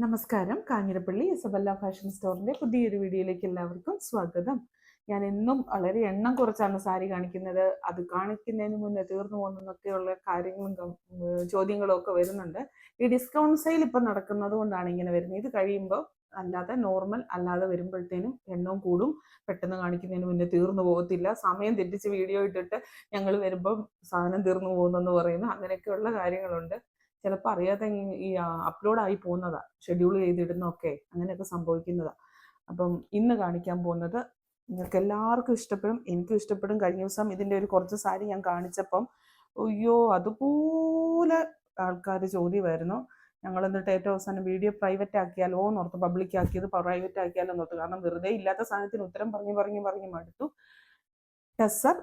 നമസ്കാരം. Kanjirappally Isabella fashion സ്റ്റോറിന്റെ പുതിയൊരു വീഡിയോയിലേക്ക് എല്ലാവർക്കും സ്വാഗതം. ഞാൻ എന്നും വളരെ എണ്ണം കുറച്ചാണ് സാരി കാണിക്കുന്നത്. അത് കാണിക്കുന്നതിന് മുന്നേ തീർന്നു പോകുന്നതൊക്കെയുള്ള കാര്യങ്ങളും ചോദ്യങ്ങളും ഒക്കെ വരുന്നുണ്ട്. ഈ ഡിസ്കൗണ്ട് സെയിൽ ഇപ്പം നടക്കുന്നത് കൊണ്ടാണ് ഇങ്ങനെ വരുന്നത്. ഇത് കഴിയുമ്പോൾ അല്ലാതെ നോർമൽ അല്ലാതെ വരുമ്പോഴത്തേനും എണ്ണവും കൂടും. പെട്ടെന്ന് കാണിക്കുന്നതിന് മുന്നേ തീർന്നു പോകത്തില്ല. സമയം തെറ്റിച്ച് വീഡിയോ ഇട്ടിട്ട് ഞങ്ങൾ വരുമ്പം സാധനം തീർന്നു പോകുന്നെന്ന് പറയുന്നു. അങ്ങനെയൊക്കെയുള്ള കാര്യങ്ങളുണ്ട്. ചിലപ്പോൾ അറിയാതെ ഈ അപ്ലോഡായി പോകുന്നതാ, ഷെഡ്യൂൾ ചെയ്തിടുന്നൊക്കെ അങ്ങനെയൊക്കെ സംഭവിക്കുന്നതാ. അപ്പം ഇന്ന് കാണിക്കാൻ പോകുന്നത് നിങ്ങൾക്ക് എല്ലാവർക്കും ഇഷ്ടപ്പെടും, എനിക്കും ഇഷ്ടപ്പെടും. കഴിഞ്ഞ ദിവസം ഇതിൻ്റെ ഒരു കുറച്ച് സാരി ഞാൻ കാണിച്ചപ്പം അയ്യോ അതുപോലെ ആൾക്കാർ ചോദ്യമായിരുന്നു. ഞങ്ങൾ എന്നിട്ട് ഏറ്റവും അവസാനം വീഡിയോ പ്രൈവറ്റ് ആക്കിയാലോ എന്നോർത്ത്, പബ്ലിക് ആക്കിയത് പ്രൈവറ്റ് ആക്കിയാലോ എന്നോർത്ത്. കാരണം വെറുതെ ഇല്ലാത്ത സാധനത്തിന് ഉത്തരം പറഞ്ഞ് മടുത്തു. ടെസർ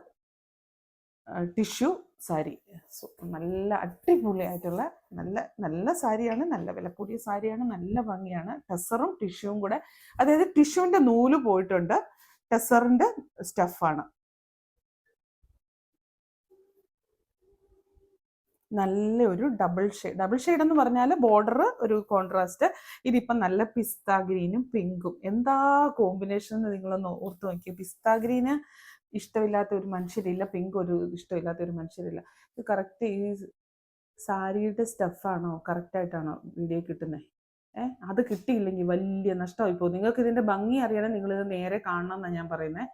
ടിഷ്യൂ സാരി, നല്ല അടിപൊളിയായിട്ടുള്ള നല്ല നല്ല സാരിയാണ്, നല്ല വില കൂടിയ സാരിയാണ്, നല്ല ഭംഗിയാണ്. ടെസറും ടിഷ്യൂവും കൂടെ, അതായത് ടിഷ്യൂവിന്റെ നൂല് പോയിട്ടുണ്ട്, ടെസറിന്റെ സ്റ്റഫാണ്. നല്ല ഒരു ഡബിൾ ഷെയ്ഡ് എന്ന് പറഞ്ഞാൽ ബോർഡർ ഒരു കോൺട്രാസ്റ്റ്. ഇതിപ്പം നല്ല പിസ്ത ഗ്രീനും പിങ്കും, എന്താ കോമ്പിനേഷൻ എന്ന് നിങ്ങളൊന്ന് ഓർത്ത് നോക്കിയേ. പിസ്ത ഗ്രീന് ഇഷ്ടമില്ലാത്ത ഒരു മനുഷ്യരില്ല, പിങ്ക് ഒരു ഇഷ്ടമില്ലാത്ത ഒരു മനുഷ്യരില്ല. ഇത് കറക്റ്റ് ഈ സാരിയുടെ സ്റ്റഫാണോ കറക്റ്റായിട്ടാണോ വീഡിയോ കിട്ടുന്നത്? അത് കിട്ടിയില്ലെങ്കിൽ വലിയ നഷ്ടമായി പോകും. നിങ്ങൾക്ക് ഇതിന്റെ ഭംഗി അറിയണം, നിങ്ങളിത് നേരെ കാണണം എന്നാണ് ഞാൻ പറയുന്നത്.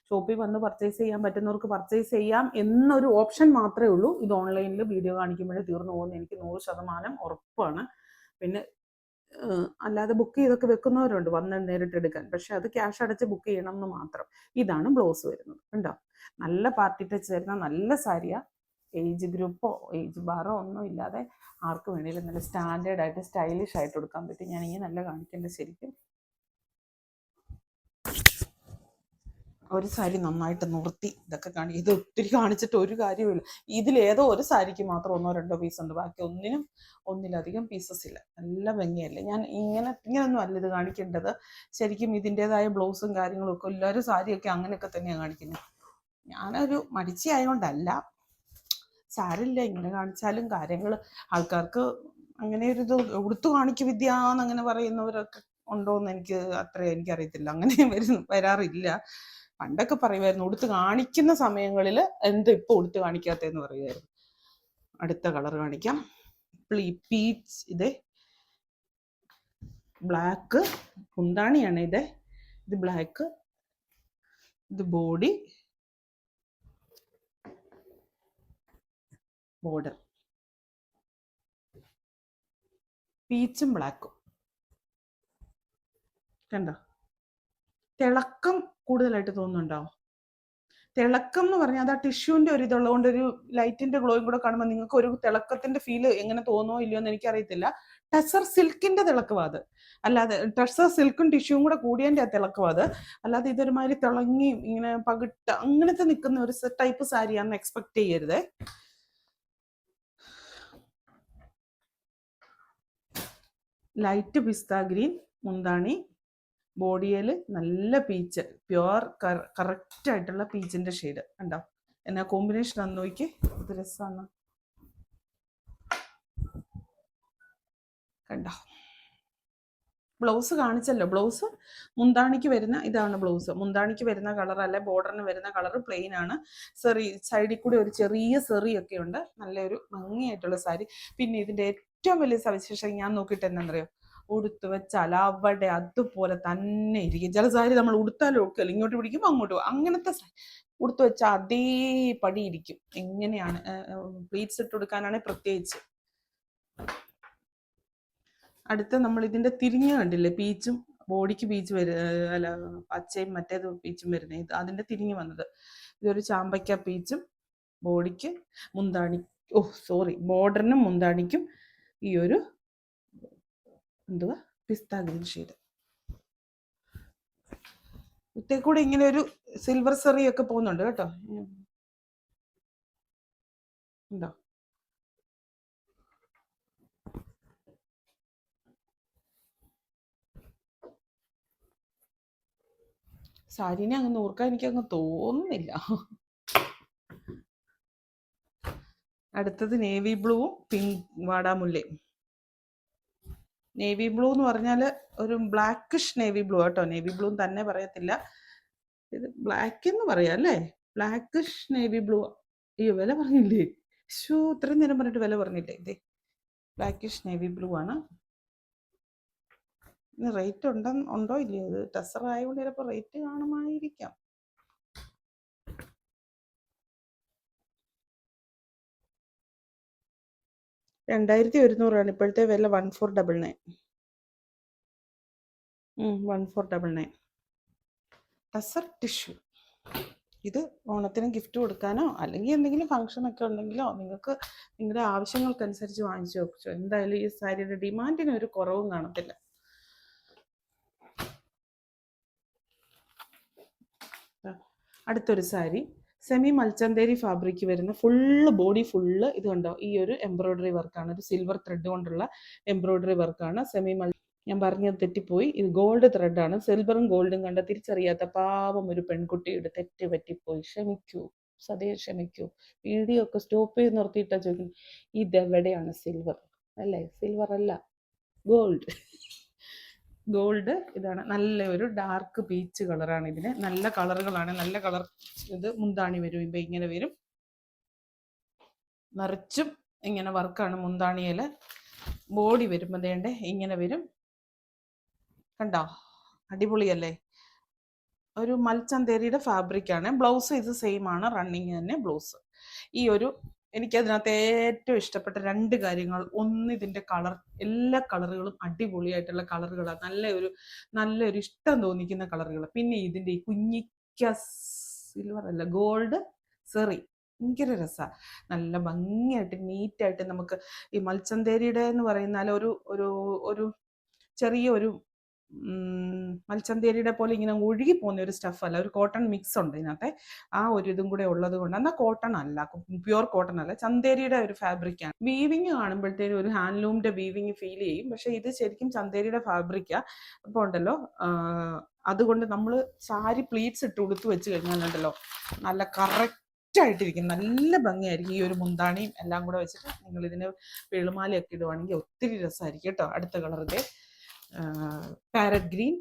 ഷോപ്പിൽ വന്ന് പർച്ചേസ് ചെയ്യാൻ പറ്റുന്നവർക്ക് പർച്ചേസ് ചെയ്യാം എന്നൊരു ഓപ്ഷൻ മാത്രമേ ഉള്ളൂ. ഇത് ഓൺലൈനിൽ വീഡിയോ കാണിക്കുമ്പോഴേ തീർന്നു പോകുന്നത് എനിക്ക് 100% ഉറപ്പാണ്. പിന്നെ അല്ലാതെ ബുക്ക് ചെയ്തൊക്കെ വെക്കുന്നവരുണ്ട് വന്ന് നേരിട്ട് എടുക്കാൻ. പക്ഷെ അത് ക്യാഷ് അടച്ച് ബുക്ക് ചെയ്യണം എന്ന് മാത്രം. ഇതാണ് ബ്ലൗസ് വരുന്നത്, കണ്ടോ? നല്ല പാർട്ടി ടച്ച് വരുന്ന നല്ല സാരിയാ. ഏജ് ഗ്രൂപ്പോ ഏജ് ബാറോ ഒന്നും ഇല്ലാതെ ആർക്ക് വേണേലും നല്ല സ്റ്റാൻഡേർഡ് ആയിട്ട് സ്റ്റൈലിഷ് ആയിട്ട് കൊടുക്കാൻ പറ്റും. ഞാനിങ്ങനെ നല്ല കാണിക്കേണ്ട ശരിക്കും. ഒരു സാരി നന്നായിട്ട് നിർത്തി ഇതൊക്കെ ഇത് ഒത്തിരി കാണിച്ചിട്ട് ഒരു കാര്യമില്ല. ഇതിലേതോ ഒരു സാരിക്ക് മാത്രം 1-2 പീസ് ഉണ്ട്, ബാക്കി ഒന്നിലധികം പീസസ് ഇല്ല. നല്ല ഭംഗിയല്ലേ? ഞാൻ ഇങ്ങനൊന്നും അല്ല ഇത് കാണിക്കേണ്ടത്. ശരിക്കും ഇതിൻ്റെതായ ബ്ലൗസും കാര്യങ്ങളും ഒക്കെ എല്ലാവരും സാരിയൊക്കെ അങ്ങനെയൊക്കെ തന്നെയാണ് കാണിക്കുന്നത്. ഞാനൊരു മടിച്ചി ആയതുകൊണ്ടല്ല, സാരില്ല, ഇങ്ങനെ കാണിച്ചാലും കാര്യങ്ങൾ ആൾക്കാർക്ക് അങ്ങനെ ഒരു ഇത്. ഉടുത്തു കാണിക്കും വിദ്യ എന്നങ്ങനെ പറയുന്നവരൊക്കെ ഉണ്ടോയെന്ന് എനിക്കറിയത്തില്ല. അങ്ങനെ വരാറില്ല. പണ്ടൊക്കെ പറയുമായിരുന്നു ഉടുത്ത് കാണിക്കുന്ന സമയങ്ങളിൽ എന്ത് ഇപ്പൊ ഉടുത്ത് കാണിക്കാത്തതെന്ന് പറയുമായിരുന്നു. അടുത്ത കളർ കാണിക്കാം. പീച്ച്, ഇത് ബ്ലാക്ക് കുന്താണിയാണ്. ഇത് ബ്ലാക്ക്, ഇത് ബോർഡർ പീച്ചും ബ്ലാക്കും, കണ്ടോ? തിളക്കം കൂടുതലായിട്ട് തോന്നുന്നുണ്ടോ? തിളക്കം എന്ന് പറഞ്ഞാൽ അത് ആ ടിഷ്യൂവിന്റെ ഒരു ഇതുള്ളതുകൊണ്ട് ഒരു ലൈറ്റിന്റെ ഗ്ലോയും കൂടെ കാണുമ്പോൾ നിങ്ങൾക്ക് ഒരു തിളക്കത്തിന്റെ ഫീല് എങ്ങനെ തോന്നോ ഇല്ലയോ എന്ന് എനിക്കറിയത്തില്ല. ടെസർ സിൽക്കിന്റെ തിളക്കവാ അത്, അല്ലാതെ ടെസർ സിൽക്കും ടിഷ്യൂവും കൂടെ കൂടിയതിന്റെ ആ തിളക്കവാ അത്. അല്ലാതെ ഇതൊരുമാതിരി തിളങ്ങി ഇങ്ങനെ പകിട്ട അങ്ങനത്തെ നിൽക്കുന്ന ഒരു ടൈപ്പ് സാരിയാണെന്ന് എക്സ്പെക്ട് ചെയ്യരുതേ. ലൈറ്റ് പിസ്ത ഗ്രീൻ മുന്താണി, ബോഡിയിൽ നല്ല പീച്ച്, പ്യുവർ കറക്റ്റ് ആയിട്ടുള്ള പീച്ചിന്റെ ഷെയ്ഡ്. കണ്ടോ എന്നാ കോമ്പിനേഷൻ ആണെന്ന് നോക്കി, ഇത് രസമാണ്. കണ്ടോ? ബ്ലൗസ് കാണിച്ചല്ലോ. ബ്ലൗസ് മുന്താണിക്ക് വരുന്ന ഇതാണ് ബ്ലൗസ്. മുന്താണിക്ക് വരുന്ന കളർ അല്ല, ബോർഡറിന് വരുന്ന കളർ പ്ലെയിൻ ആണ്. സൈഡിൽ കൂടി ഒരു ചെറിയ സെറിയൊക്കെ ഉണ്ട്. നല്ലൊരു ഭംഗിയായിട്ടുള്ള സാരി. പിന്നെ ഇതിന്റെ ഏറ്റവും വലിയ സവിശേഷത ഞാൻ നോക്കിയിട്ട് എന്താണെന്നറിയോ? ഉടുത്ത് വെച്ചാൽ അവിടെ അതുപോലെ തന്നെ ഇരിക്കും. ചില സാരി നമ്മൾ ഉടുത്താലും ഒക്കെയല്ല, ഇങ്ങോട്ട് പിടിക്കുമ്പോൾ അങ്ങോട്ട് പോകും. അങ്ങനത്തെ ഉടുത്ത് വെച്ചാൽ അതേപടി ഇരിക്കും. എങ്ങനെയാണ് പ്ലീറ്റ്സ് ഇട്ട് കൊടുക്കാനാണെങ്കിൽ പ്രത്യേകിച്ച്. അടുത്ത നമ്മൾ ഇതിന്റെ തിരിഞ്ഞ് കണ്ടില്ലേ, പീച്ചും ബോഡിക്ക് പീച്ച് അല്ല പച്ചയും മറ്റേത് പീച്ചും വരുന്നത്. ഇത് അതിന്റെ തിരിഞ്ഞ് വന്നത്. ഇതൊരു ചാമ്പയ്ക്ക പീച്ചും ബോഡിക്ക് ബോർഡറിനും മുന്താണിക്കും ഈ ഒരു പിസ്ത ഗ്രീൻ ഷെയ്ഡ്. ഇത്തേക്കൂടെ ഇങ്ങനെ ഒരു സിൽവർ സെറി ഒക്കെ പോകുന്നുണ്ട് കേട്ടോ. ഉണ്ടോ? സാരിനെ അങ്ങ് നോർക്കാൻ എനിക്കങ്ങ് തോന്നുന്നില്ല. അടുത്തത് നേവി ബ്ലൂവും പിങ്ക് വാടാമുല്ലയും. നേവി ബ്ലൂ എന്ന് പറഞ്ഞാൽ ഒരു ബ്ലാക്കിഷ് നേവി ബ്ലൂ കേട്ടോ, നേവി ബ്ലൂ തന്നെ പറയത്തില്ല, ഇത് ബ്ലാക്ക് എന്ന് പറയാം അല്ലേ, ബ്ലാക്കിഷ് നേവി ബ്ലൂ. അയ്യോ വില പറഞ്ഞില്ലേ, ഷൂ ഇത്രയും നേരം പറഞ്ഞിട്ട് വില പറഞ്ഞില്ലേ, ഇതേ ബ്ലാക്കിഷ് നേവി ബ്ലൂ ആണ്. ഇനി റേറ്റ് ഉണ്ടോ ഇല്ലയോ, ഇത് ടെസർ ആയതുകൊണ്ട് ചിലപ്പോൾ റേറ്റ് കാണുമായിരിക്കാം. $2100 ഇപ്പോഴത്തെ വില. 1499. 1499 ടെസർ ടിഷ്യൂ. ഇത് ഓണത്തിന് ഗിഫ്റ്റ് കൊടുക്കാനോ അല്ലെങ്കിൽ എന്തെങ്കിലും ഫംഗ്ഷനൊക്കെ ഉണ്ടെങ്കിലോ നിങ്ങൾക്ക് നിങ്ങളുടെ ആവശ്യങ്ങൾക്കനുസരിച്ച് വാങ്ങിച്ചു വെച്ചോ. എന്തായാലും ഈ സാരിയുടെ ഡിമാൻഡിന് ഒരു കുറവും കാണത്തില്ല. അടുത്തൊരു സാരി സെമി മൽച്ചന്തേരി ഫാബ്രിക് വരുന്ന ഫുള്ള് ബോഡി ഫുള്ള് ഇത് കണ്ടോ, ഈ ഒരു എംബ്രോയിഡറി വർക്കാണ്, ഒരു സിൽവർ ത്രെഡ് കൊണ്ടുള്ള എംബ്രോയിഡറി വർക്കാണ്. ഞാൻ പറഞ്ഞത് തെറ്റിപ്പോയി, ഇത് ഗോൾഡ് ത്രെഡാണ്. സിൽവറും ഗോൾഡും കണ്ട തിരിച്ചറിയാത്ത പാവം ഒരു പെൺകുട്ടിയുടെ തെറ്റ് പറ്റിപ്പോയി, ക്ഷമിക്കൂ സതേ ക്ഷമിക്കൂ. വീഡിയോ ഒക്കെ സ്റ്റോപ്പ് ചെയ്ത് നിർത്തിയിട്ടാ ചോദിക്കുന്നു ഇതെവിടെയാണ് സിൽവർ, അല്ലേ? സിൽവർ അല്ല, ഗോൾഡ്. ഗോൾഡ് ഇതാണ്. നല്ല ഒരു ഡാർക്ക് പീച്ച് കളറാണ് ഇതിന്. നല്ല കളറുകളാണ്, നല്ല കളർ. ഇത് മുന്താണി വരും, ഇപ്പൊ ഇങ്ങനെ വരും, നിറച്ചും ഇങ്ങനെ വർക്കാണ് മുന്താണിയില്. ബോഡി വരുമ്പോ ദേണ്ടേ ഇങ്ങനെ വരും, കണ്ടോ? അടിപൊളിയല്ലേ? ഒരു മൽച്ചന്തേരിയുടെ ഫാബ്രിക് ആണ്. ബ്ലൗസ് ഇത് സെയിം ആണ്, റണ്ണിങ് തന്നെ ബ്ലൗസ്. ഈ ഒരു എനിക്കതിനകത്ത് ഏറ്റവും ഇഷ്ടപ്പെട്ട രണ്ട് കാര്യങ്ങൾ, ഒന്ന് ഇതിന്റെ കളർ, എല്ലാ കളറുകളും അടിപൊളിയായിട്ടുള്ള കളറുകളാണ്, നല്ലൊരു ഇഷ്ടം തോന്നിക്കുന്ന കളറുകൾ. പിന്നെ ഇതിന്റെ ഈ കുഞ്ഞിക്ക സിൽവർ അല്ല ഗോൾഡ് സെറി, ഭയങ്കര രസമാണ്. നല്ല ഭംഗിയായിട്ട് നീറ്റായിട്ട് നമുക്ക് ഈ മൽച്ചന്തേരിയുടെ എന്ന് പറയുന്നാൽ ഒരു ചെറിയൊരു മൽച്ചന്തേരിയുടെ പോലെ ഇങ്ങനെ ഒഴുകി പോകുന്ന ഒരു സ്റ്റഫ് അല്ല, ഒരു കോട്ടൺ മിക്സ് ഉണ്ട് ഇതിനകത്തെ. ആ ഒരു ഇതും കൂടെ ഉള്ളത് കൊണ്ട്, എന്നാൽ കോട്ടൺ അല്ല, പ്യുവർ കോട്ടൺ അല്ല, ചന്തേരിയുടെ ഒരു ഫാബ്രിക്കാണ്. വീവിങ് കാണുമ്പോഴത്തേനും ഒരു ഹാൻഡ്ലൂമിന്റെ വീവിങ് ഫീൽ ചെയ്യും, പക്ഷെ ഇത് ശരിക്കും ചന്തേരിയുടെ ഫാബ്രിക്കാ. അപ്പോൾ ഉണ്ടല്ലോ, അതുകൊണ്ട് നമ്മൾ സാരി പ്ലീറ്റ്സ് ഇട്ട് ഉടുത്ത് വെച്ച് കഴിഞ്ഞാലുണ്ടല്ലോ നല്ല കറക്റ്റ് ആയിട്ടിരിക്കും, നല്ല ഭംഗിയായിരിക്കും. ഈ ഒരു മുന്താണിയും എല്ലാം കൂടെ വെച്ചിട്ട് നിങ്ങൾ ഇതിന് വെളുമാലയൊക്കെ ഇടുവാണെങ്കിൽ ഒത്തിരി രസമായിരിക്കും കേട്ടോ. അടുത്ത കളറിന്റെ പാരറ്റ് ഗ്രീൻ,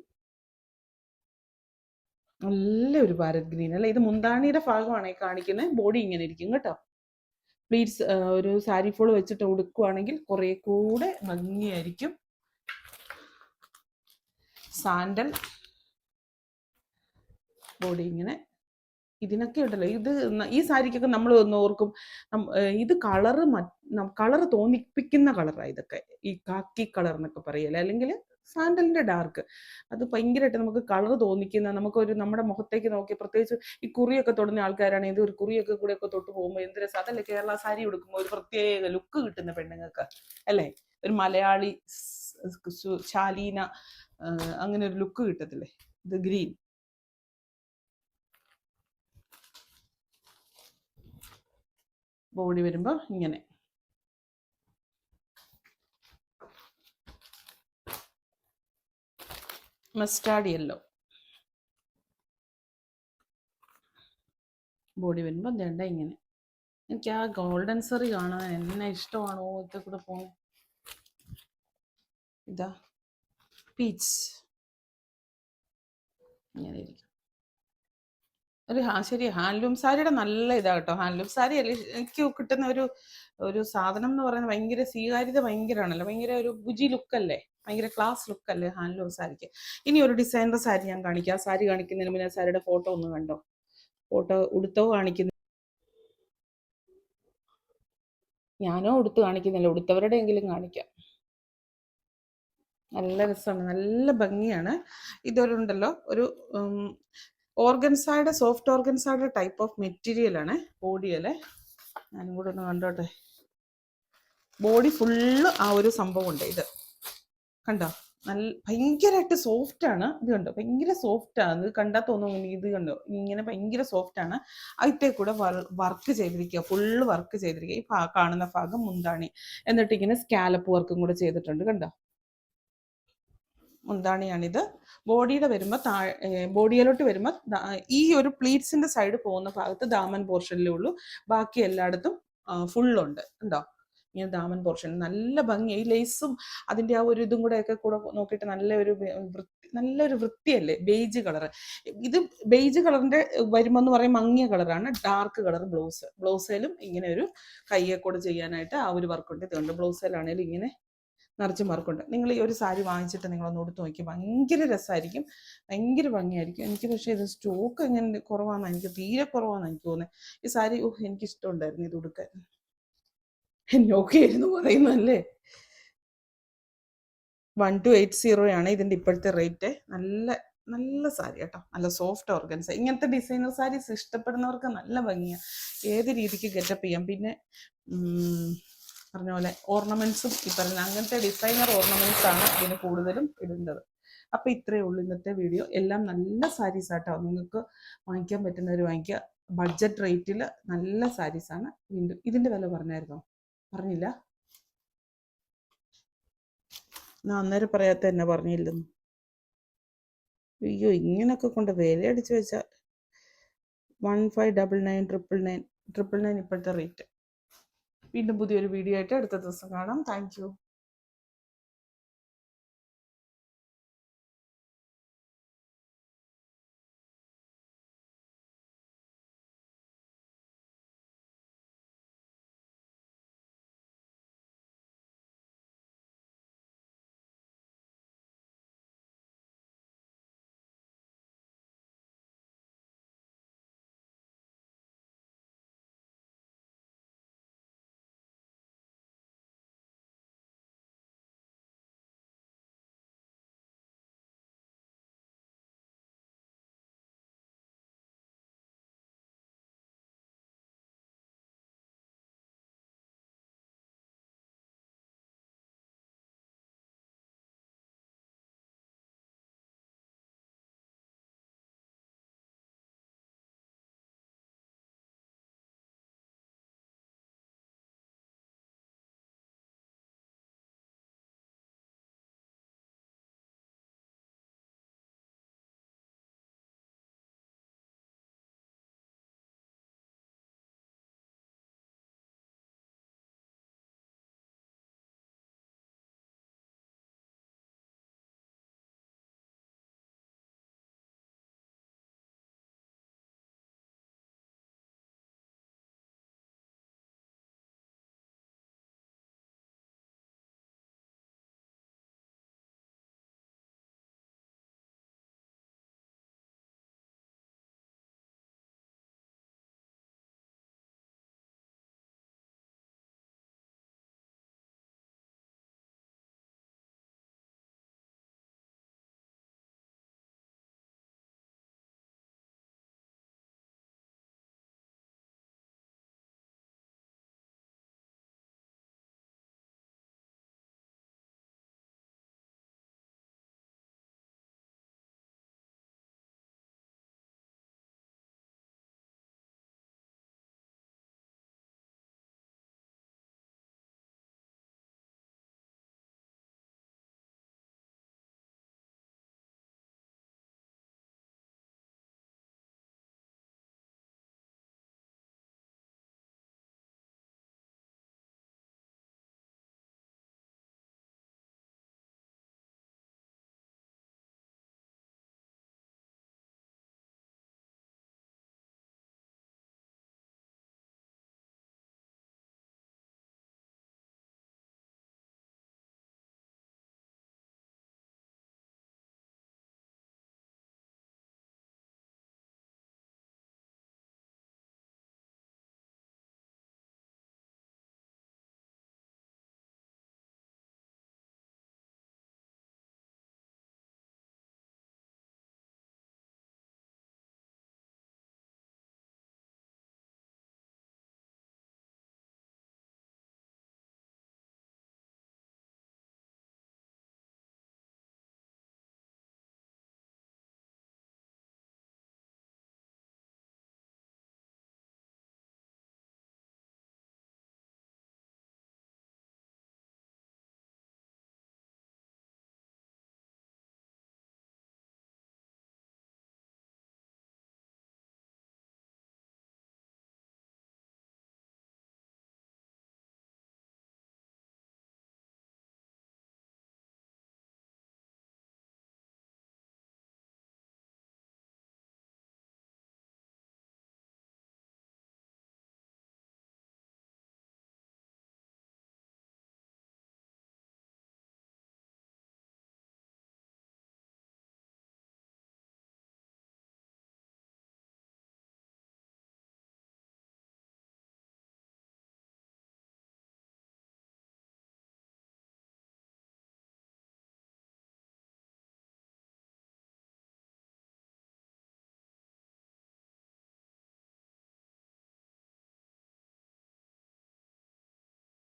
നല്ലൊരു പാരറ്റ് ഗ്രീൻ അല്ലേ. ഇത് മുന്താണിയുടെ ഭാഗമാണ് ഈ കാണിക്കുന്നത്. ബോഡി ഇങ്ങനെ ഇരിക്കും കേട്ടോ. പ്ലീറ്റ്സ് ഒരു സാരി ഫോൾ വെച്ചിട്ട് ഉടുക്കുവാണെങ്കിൽ കുറെ കൂടെ ഭംഗിയായിരിക്കും. സാൻഡൽ, ബോഡി ഇങ്ങനെ. ഇതിനൊക്കെ ഉണ്ടല്ലോ, ഈ സാരിക്കൊക്കെ നമ്മൾ ഒന്ന് ഓർക്കും, ഇത് കളറ് തോന്നിപ്പിക്കുന്ന കളറാണ് ഇതൊക്കെ. ഈ കാക്കി കളർ എന്നൊക്കെ പറയല്ലേ, അല്ലെങ്കിൽ സാൻഡലിന്റെ ഡാർക്ക്. അത് ഭയങ്കരമായിട്ട് നമുക്ക് കളർ തോന്നിക്കുന്ന, നമ്മുടെ മുഖത്തേക്ക് നോക്കി, പ്രത്യേകിച്ച് ഈ കുറിയൊക്കെ തൊടുന്ന ആൾക്കാരാണ്, ഇത് ഒരു കുറിയൊക്കെ കൂടെ ഒക്കെ തൊട്ട് പോകുമ്പോൾ എന്ത് രസം. അതല്ലേ കേരള സാരി ഉടുക്കുമ്പോൾ ഒരു പ്രത്യേക ലുക്ക് കിട്ടുന്ന പെണ്ണുങ്ങൾക്ക് അല്ലേ, ഒരു മലയാളി ശാലീന അങ്ങനെ ഒരു ലുക്ക് കിട്ടത്തില്ലേ. ഇത് ഗ്രീൻ, ബോഡി വരുമ്പോ ഇങ്ങനെ. മസ്റ്റാർഡ് യെല്ലോ, ബോഡി വരുമ്പോ വേണ്ട ഇങ്ങനെ. എനിക്ക് ആ ഗോൾഡൻ സെറി കാണാൻ എന്നെ ഇഷ്ടമാണോ ഇതൊക്കെ കൂടെ പോകുന്നത്. ഇതാ പീച്ച് ഇങ്ങനെ ഇരിക്കും. ശരി, ഹാൻഡ്ലൂം സാരിയുടെ നല്ല ഇതാ കേട്ടോ. ഹാൻഡ്ലൂം സാരി എനിക്ക് കിട്ടുന്ന ഒരു സാധനം എന്ന് പറയുന്നത് ഭയങ്കര സ്വീകാര്യത ഭയങ്കരമാണല്ലോ, ഭയങ്കര ഒരു ബുജി ലുക്കല്ലേ, ഭയങ്കര ക്ലാസ് ലുക്കല്ലേ ഹാൻഡ്ലൂം സാരിക്ക്. ഇനി ഒരു ഡിസൈനർ സാരി ഞാൻ കാണിക്കാം. സാരി കാണിക്കുന്നതിന് മുന്നേ സാരിയുടെ ഫോട്ടോ ഒന്ന് കണ്ടോ, ഫോട്ടോ ഉടുത്തോ കാണിക്കുന്ന, ഞാനോ ഉടുത്ത് കാണിക്കുന്നില്ല, ഉടുത്തവരുടെ എങ്കിലും കാണിക്കാം. നല്ല രസമാണ്, നല്ല ഭംഗിയാണ്. ഇതൊരുണ്ടല്ലോ ഒരു ഓർഗൻസായുടെ, സോഫ്റ്റ് ഓർഗൻസായുടെ ടൈപ്പ് ഓഫ് മെറ്റീരിയൽ ആണ് ബോഡിയല്ലേ. ഞാനും കൂടെ ഒന്ന് കണ്ടോട്ടെ. ബോഡി ഫുള്ള് ആ ഒരു സംഭവം ഉണ്ട്. ഇത് കണ്ടോ, നല്ല ഭയങ്കരമായിട്ട് സോഫ്റ്റ് ആണ്. ഇത് കണ്ടോ, ഭയങ്കര സോഫ്റ്റ് ആണ്. ഇത് കണ്ടാൽ തോന്നുന്നു, ഇത് കണ്ടോ ഇങ്ങനെ ഭയങ്കര സോഫ്റ്റ് ആണ്. അതിൻ്റെ കൂടെ വർക്ക് ചെയ്തിരിക്കുക, ഫുള്ള് വർക്ക് ചെയ്തിരിക്കുക. ഈ കാണുന്ന ഭാഗം മുന്താണി, എന്നിട്ട് ഇങ്ങനെ സ്കാലപ്പ് വർക്കും കൂടെ ചെയ്തിട്ടുണ്ട്. കണ്ടോ, മുന്താണിയാണിത്. ബോഡിയുടെ വരുമ്പോൾ ബോഡിയിലോട്ട് വരുമ്പോൾ ഈ ഒരു പ്ലീറ്റ്സിന്റെ സൈഡ് പോകുന്ന ഭാഗത്ത് ദാമൻ പോർഷനിലേ ഉള്ളൂ, ബാക്കി എല്ലായിടത്തും ഫുള്ളുണ്ട്. ഉണ്ടോ, ഇങ്ങനെ ദാമൻ പോർഷൻ നല്ല ഭംഗി. ഈ ലേസും അതിൻ്റെ ആ ഒരു ഇതും കൂടെ ഒക്കെ കൂടെ നോക്കിയിട്ട് നല്ലൊരു വൃത്തിയല്ലേ. ബേജ് കളർ, ഇത് ബേജ് കളറിന്റെ വരുമെന്ന് പറയും മങ്ങിയ കളറാണ്. ഡാർക്ക് കളർ ബ്ലൗസേലും ഇങ്ങനെ ഒരു കയ്യെ കൂടെ ചെയ്യാനായിട്ട് ആ ഒരു വർക്കുണ്ട്. ഇതുണ്ട് ബ്ലൗസേലാണേലും ഇങ്ങനെ നിറച്ചും വർക്കുണ്ട്. നിങ്ങൾ ഈ ഒരു സാരി വാങ്ങിച്ചിട്ട് നിങ്ങളൊന്ന് ഉടുത്ത് നോക്കി, ഭയങ്കര രസമായിരിക്കും, ഭയങ്കര ഭംഗിയായിരിക്കും. എനിക്ക് പക്ഷേ ഇത് സ്റ്റോക്ക് എങ്ങനെ കുറവാണെന്ന് എനിക്ക് തീരെ കുറവാണെന്ന് എനിക്ക് തോന്നുന്നത്. ഈ സാരി എനിക്ക് ഇഷ്ടമുണ്ടായിരുന്നു ഇത് ഉടുക്കാൻ. നോക്കിയായിരുന്നു പറയുന്നല്ലേ. 1280 ആണ് ഇതിൻ്റെ ഇപ്പോഴത്തെ റേറ്റ്. നല്ല നല്ല സാരി കേട്ടോ, നല്ല സോഫ്റ്റ് ഓർഗൻസ. ഇങ്ങനത്തെ ഡിസൈനർ സാരീസ് ഇഷ്ടപ്പെടുന്നവർക്ക് നല്ല ഭംഗിയാണ്, ഏത് രീതിക്ക് ഗെറ്റപ്പ് ചെയ്യാം. പിന്നെ പറഞ്ഞ പോലെ ഓർണമെന്റ്സും ഈ പറഞ്ഞ അങ്ങനത്തെ ഡിസൈനർ ഓർണമെന്റ്സ് ആണ് ഇതിന് കൂടുതലും ഇടുന്നത്. അപ്പം ഇത്രയേ ഉള്ളൂ ഇന്നത്തെ വീഡിയോ. എല്ലാം നല്ല സാരീസ് ആട്ടോ, നിങ്ങൾക്ക് വാങ്ങിക്കാൻ പറ്റുന്നവർ വാങ്ങിക്കുക. ബഡ്ജറ്റ് റേറ്റിൽ നല്ല സാരീസാണ്. വീണ്ടും ഇതിൻ്റെ വില പറഞ്ഞായിരുന്നോ? പറഞ്ഞില്ല, ഞാൻ അന്നേരം പറയാത്ത തന്നെ പറഞ്ഞില്ലെന്ന്. അയ്യോ, ഇങ്ങനൊക്കെ കൊണ്ട് വില അടിച്ചു വെച്ചാൽ 1599 999 ഇപ്പോഴത്തെ റേറ്റ്. വീണ്ടും പുതിയൊരു വീഡിയോ ആയിട്ട് അടുത്ത ദിവസം കാണാം. Thank you.